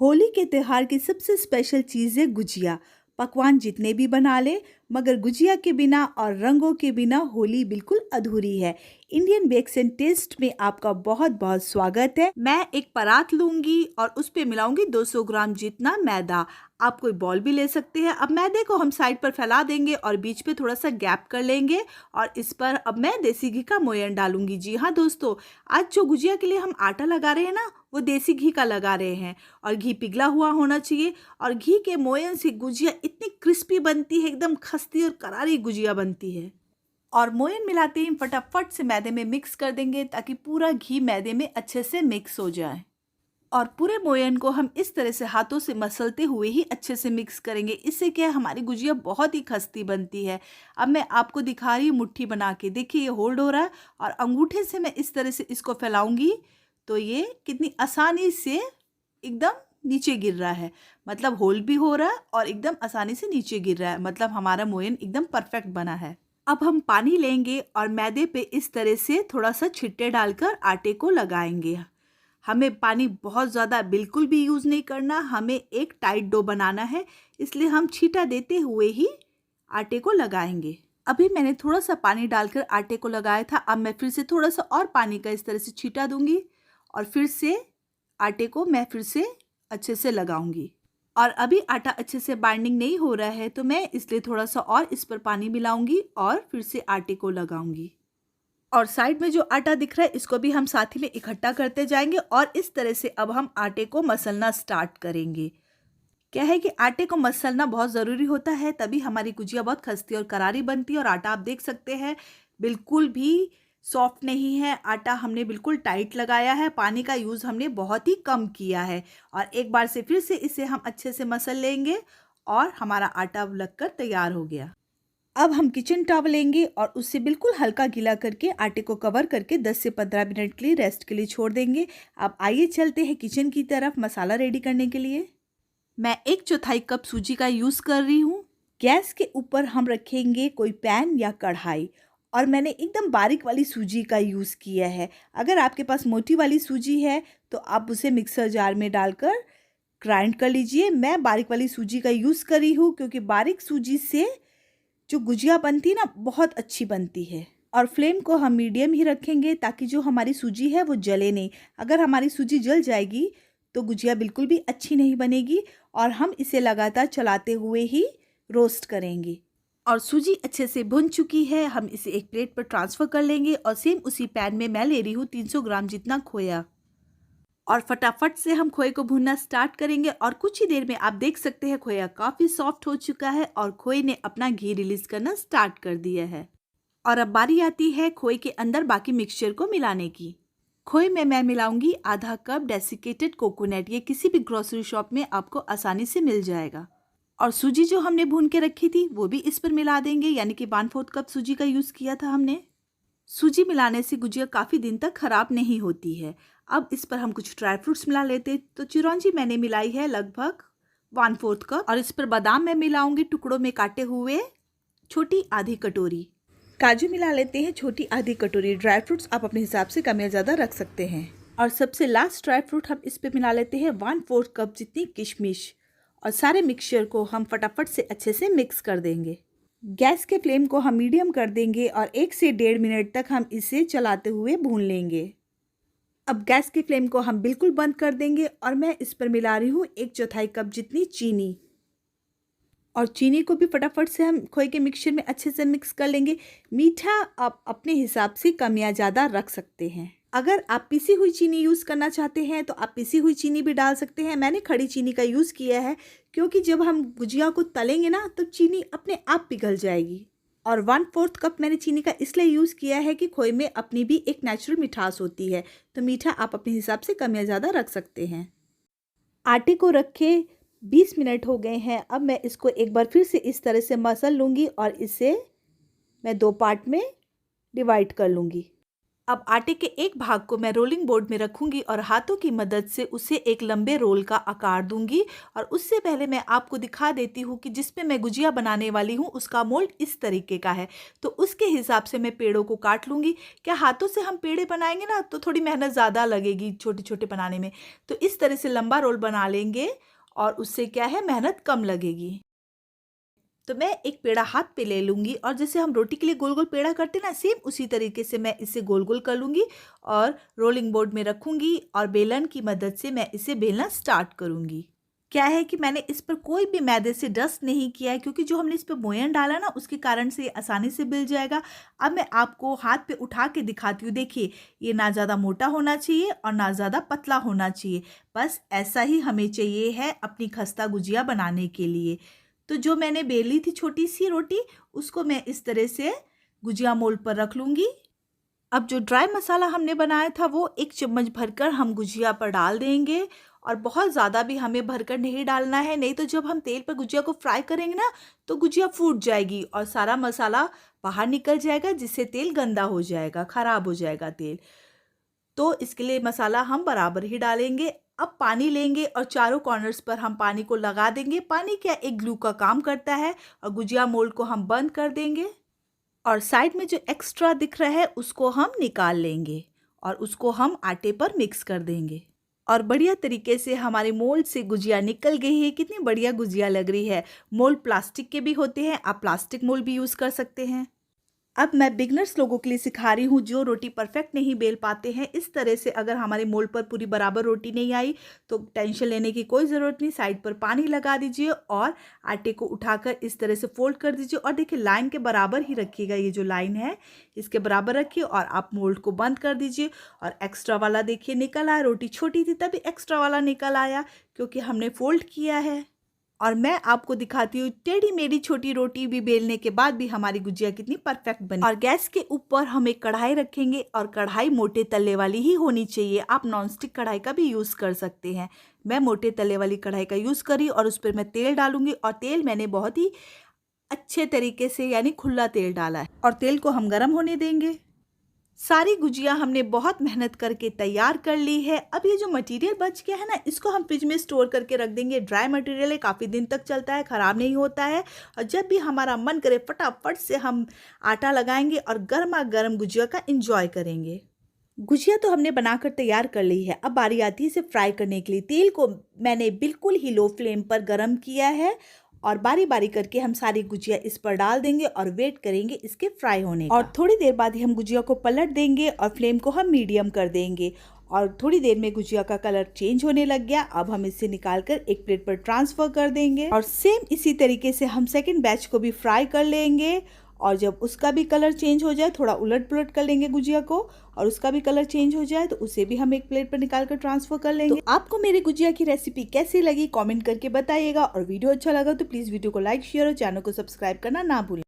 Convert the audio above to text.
होली के त्योहार की सबसे स्पेशल चीज़ है गुजिया। पकवान जितने भी बना ले, मगर गुजिया के बिना और रंगों के बिना होली बिल्कुल अधूरी है। इंडियन बेक्स एंड टेस्ट में आपका बहुत बहुत स्वागत है। मैं एक परात लूंगी और उस पे मिलाऊंगी 200 ग्राम जितना मैदा। आप कोई बॉल भी ले सकते हैं। अब मैदे को हम साइड पर फैला देंगे और बीच पे थोड़ा सा गैप कर लेंगे और इस पर अब मैं देसी घी का मोयन डालूंगी। जी हाँ दोस्तों, आज जो गुजिया के लिए हम आटा लगा रहे हैं ना, वो देसी घी का लगा रहे हैं और घी पिघला हुआ होना चाहिए। और घी के मोयन से गुजिया इतनी क्रिस्पी बनती है, एकदम खस्ती और करारी गुजिया बनती है। और मोयन मिलाते ही फटाफट से मैदे में मिक्स कर देंगे ताकि पूरा घी मैदे में अच्छे से मिक्स हो जाए। और पूरे मोयन को हम इस तरह से हाथों से मसलते हुए ही अच्छे से मिक्स करेंगे। इससे क्या है, हमारी गुजिया बहुत ही खस्ती बनती है। अब मैं आपको दिखा रही हूँ मुट्ठी बना के। देखिए ये होल्ड हो रहा है और अंगूठे से मैं इस तरह से इसको फैलाऊंगी तो ये कितनी आसानी से एकदम नीचे गिर रहा है। मतलब होल्ड भी हो रहा है और एकदम आसानी से नीचे गिर रहा है। मतलब हमारा मोयन एकदम परफेक्ट बना है। अब हम पानी लेंगे और मैदे पे इस तरह से थोड़ा सा छिट्टे डालकर आटे को लगाएंगे। हमें पानी बहुत ज़्यादा बिल्कुल भी यूज़ नहीं करना, हमें एक टाइट डो बनाना है, इसलिए हम छींटा देते हुए ही आटे को लगाएंगे। अभी मैंने थोड़ा सा पानी डालकर आटे को लगाया था। अब मैं फिर से थोड़ा सा और पानी का इस तरह से छींटा दूंगी और फिर से आटे को मैं फिर से अच्छे से लगाऊंगी। और अभी आटा अच्छे से बाइंडिंग नहीं हो रहा है तो मैं इसलिए थोड़ा सा और इस पर पानी मिलाऊंगी और फिर से आटे को लगाऊंगी। और साइड में जो आटा दिख रहा है इसको भी हम साथ ही में इकट्ठा करते जाएंगे और इस तरह से अब हम आटे को मसलना स्टार्ट करेंगे। क्या है कि आटे को मसलना बहुत ज़रूरी होता है, तभी हमारी गुजिया बहुत खस्ती और करारी बनती है। और आटा आप देख सकते हैं बिल्कुल भी सॉफ्ट नहीं है। आटा हमने बिल्कुल टाइट लगाया है, पानी का यूज़ हमने बहुत ही कम किया है। और एक बार से फिर से इसे हम अच्छे से मसल लेंगे और हमारा आटा लगकर तैयार हो गया। अब हम किचन टॉवल लेंगे और उससे बिल्कुल हल्का गीला करके आटे को कवर करके 10 से 15 मिनट के लिए रेस्ट के लिए छोड़ देंगे। अब आइए चलते हैं किचन की तरफ मसाला रेडी करने के लिए। मैं 1/4 कप सूजी का यूज़ कर रही हूँ। गैस के ऊपर हम रखेंगे कोई पैन या कढ़ाई और मैंने एकदम बारीक वाली सूजी का यूज़ किया है। अगर आपके पास मोटी वाली सूजी है तो आप उसे मिक्सर जार में डालकर ग्राइंड कर लीजिए। मैं बारीक वाली सूजी का यूज़ कर रही हूँ क्योंकि बारीक सूजी से जो गुजिया बनती है ना, बहुत अच्छी बनती है। और फ्लेम को हम मीडियम ही रखेंगे ताकि जो हमारी सूजी है वो जले नहीं। अगर हमारी सूजी जल जाएगी तो गुजिया बिल्कुल भी अच्छी नहीं बनेगी। और हम इसे लगातार चलाते हुए ही रोस्ट करेंगे। और सूजी अच्छे से भुन चुकी है, हम इसे एक प्लेट पर ट्रांसफ़र कर लेंगे। और सेम उसी पैन में मैं ले रही हूँ 300 ग्राम जितना खोया और फटाफट से हम खोए को भूनना स्टार्ट करेंगे। और कुछ ही देर में आप देख सकते हैं खोया काफ़ी सॉफ्ट हो चुका है और खोए ने अपना घी रिलीज करना स्टार्ट कर दिया है। और अब बारी आती है खोए के अंदर बाकी मिक्सचर को मिलाने की। खोए में मैं मिलाऊंगी आधा कप डेसिकेटेड कोकोनट। ये किसी भी ग्रोसरी शॉप में आपको आसानी से मिल जाएगा। और सूजी जो हमने भून के रखी थी वो भी इस पर मिला देंगे, यानी कि 1/4 कप सूजी का यूज़ किया था हमने। सूजी मिलाने से गुजिया काफ़ी दिन तक ख़राब नहीं होती है। अब इस पर हम कुछ ड्राई फ्रूट्स मिला लेते। तो चिरौंजी मैंने मिलाई है लगभग 1/4 कप और इस पर बादाम मैं मिलाऊंगी टुकड़ों में काटे हुए छोटी आधी कटोरी। काजू मिला लेते हैं छोटी आधी कटोरी। ड्राई फ्रूट्स आप अपने हिसाब से कम या ज़्यादा रख सकते हैं। और सबसे लास्ट ड्राई फ्रूट हम इस पर मिला लेते हैं 1/4 कप जितनी किशमिश। और सारे मिक्सचर को हम फटाफट से अच्छे से मिक्स कर देंगे। गैस के फ्लेम को हम मीडियम कर देंगे और 1 से 1.5 मिनट तक हम इसे चलाते हुए भून लेंगे। अब गैस की फ्लेम को हम बिल्कुल बंद कर देंगे और मैं इस पर मिला रही हूँ 1/4 कप जितनी चीनी। और चीनी को भी फटाफट से हम खोए के मिक्सचर में अच्छे से मिक्स कर लेंगे। मीठा आप अपने हिसाब से कम या ज़्यादा रख सकते हैं। अगर आप पिसी हुई चीनी यूज़ करना चाहते हैं तो आप पिसी हुई चीनी भी डाल सकते हैं। मैंने खड़ी चीनी का यूज़ किया है क्योंकि जब हम गुजिया को तलेंगे ना तो चीनी अपने आप पिघल जाएगी। और 1/4 कप मैंने चीनी का इसलिए यूज़ किया है कि खोए में अपनी भी एक नेचुरल मिठास होती है, तो मीठा आप अपने हिसाब से कम या ज़्यादा रख सकते हैं। आटे को रखे 20 मिनट हो गए हैं। अब मैं इसको एक बार फिर से इस तरह से मसल लूँगी और इसे मैं 2 पार्ट में डिवाइड कर लूँगी। अब आटे के एक भाग को मैं रोलिंग बोर्ड में रखूंगी और हाथों की मदद से उसे एक लंबे रोल का आकार दूंगी। और उससे पहले मैं आपको दिखा देती हूँ कि जिस पे मैं गुजिया बनाने वाली हूँ उसका मोल्ड इस तरीके का है, तो उसके हिसाब से मैं पेड़ों को काट लूँगी। क्या हाथों से हम पेड़े बनाएंगे ना तो थोड़ी मेहनत ज़्यादा लगेगी छोटे छोटे बनाने में, तो इस तरह से लंबा रोल बना लेंगे और उससे क्या है, मेहनत कम लगेगी। तो मैं एक पेड़ा हाथ पे ले लूँगी और जैसे हम रोटी के लिए गोल गोल पेड़ा करते हैं ना, सेम उसी तरीके से मैं इसे गोल गोल कर लूँगी और रोलिंग बोर्ड में रखूँगी और बेलन की मदद से मैं इसे बेलना स्टार्ट करूँगी। क्या है कि मैंने इस पर कोई भी मैदे से डस्ट नहीं किया है, क्योंकि जो हमने इस पर मोयन डाला ना उसके कारण से ये आसानी से बिल जाएगा। अब मैं आपको हाथ पे उठा के दिखाती हूँ। देखिए, ये ना ज़्यादा मोटा होना चाहिए और ना ज़्यादा पतला होना चाहिए, बस ऐसा ही हमें चाहिए है अपनी खस्ता गुजिया बनाने के लिए। तो जो मैंने बेली थी छोटी सी रोटी, उसको मैं इस तरह से गुजिया मोल्ड पर रख लूँगी। अब जो ड्राई मसाला हमने बनाया था वो 1 चम्मच भरकर हम गुजिया पर डाल देंगे और बहुत ज़्यादा भी हमें भरकर नहीं डालना है, नहीं तो जब हम तेल पर गुजिया को फ्राई करेंगे ना तो गुजिया फूट जाएगी और सारा मसाला बाहर निकल जाएगा, जिससे तेल गंदा हो जाएगा, ख़राब हो जाएगा तेल। तो इसके लिए मसाला हम बराबर ही डालेंगे। अब पानी लेंगे और चारों कॉर्नर्स पर हम पानी को लगा देंगे। पानी क्या, एक ग्लू का काम करता है। और गुजिया मोल्ड को हम बंद कर देंगे और साइड में जो एक्स्ट्रा दिख रहा है उसको हम निकाल लेंगे और उसको हम आटे पर मिक्स कर देंगे। और बढ़िया तरीके से हमारे मोल्ड से गुजिया निकल गई है। कितनी बढ़िया गुजिया लग रही है। मोल्ड प्लास्टिक के भी होते हैं, आप प्लास्टिक मोल्ड भी यूज़ कर सकते हैं। अब मैं बिगनर्स लोगों के लिए सिखा रही हूँ जो रोटी परफेक्ट नहीं बेल पाते हैं। इस तरह से अगर हमारे मोल्ड पर पूरी बराबर रोटी नहीं आई तो टेंशन लेने की कोई ज़रूरत नहीं। साइड पर पानी लगा दीजिए और आटे को उठाकर इस तरह से फोल्ड कर दीजिए और देखिए लाइन के बराबर ही रखिएगा। ये जो लाइन है इसके बराबर रखिए और आप मोल्ड को बंद कर दीजिए। और एक्स्ट्रा वाला देखिए निकल आया, रोटी छोटी थी तभी एक्स्ट्रा वाला निकल आया क्योंकि हमने फोल्ड किया है। और मैं आपको दिखाती हूँ टेढ़ी मेढ़ी छोटी रोटी भी बेलने के बाद भी हमारी गुजिया कितनी परफेक्ट बनी। और गैस के ऊपर हम एक कढ़ाई रखेंगे और कढ़ाई मोटे तले वाली ही होनी चाहिए। आप नॉनस्टिक कढ़ाई का भी यूज़ कर सकते हैं। मैं मोटे तले वाली कढ़ाई का यूज़ करी और उस पर मैं तेल डालूंगी और तेल मैंने बहुत ही अच्छे तरीके से यानी खुला तेल डाला है और तेल को हम गर्म होने देंगे। सारी गुजिया हमने बहुत मेहनत करके तैयार कर ली है। अब ये जो मटेरियल बच गया है ना, इसको हम फ्रिज में स्टोर करके रख देंगे। ड्राई मटेरियल है, काफ़ी दिन तक चलता है, ख़राब नहीं होता है। और जब भी हमारा मन करे फटाफट से हम आटा लगाएंगे और गर्मा गर्म गुजिया का इंजॉय करेंगे। गुजिया तो हमने बनाकर तैयार कर ली है। अब बारी आती है इसे फ्राई करने के लिए। तेल को मैंने बिल्कुल ही लो फ्लेम पर गर्म किया है और बारी बारी करके हम सारी गुजिया इस पर डाल देंगे और वेट करेंगे इसके फ्राई होने का। और थोड़ी देर बाद ही हम गुजिया को पलट देंगे और फ्लेम को हम मीडियम कर देंगे। और थोड़ी देर में गुजिया का कलर चेंज होने लग गया। अब हम इसे निकाल कर एक प्लेट पर ट्रांसफर कर देंगे और सेम इसी तरीके से हम सेकेंड बैच को भी फ्राई कर लेंगे। और जब उसका भी कलर चेंज हो जाए, थोड़ा उलट पुलट कर लेंगे गुजिया को और उसका भी कलर चेंज हो जाए तो उसे भी हम एक प्लेट पर निकाल कर ट्रांसफर कर लेंगे। तो आपको मेरी गुजिया की रेसिपी कैसी लगी कमेंट करके बताइएगा और वीडियो अच्छा लगा तो प्लीज़ वीडियो को लाइक शेयर और चैनल को सब्सक्राइब करना ना भूलें।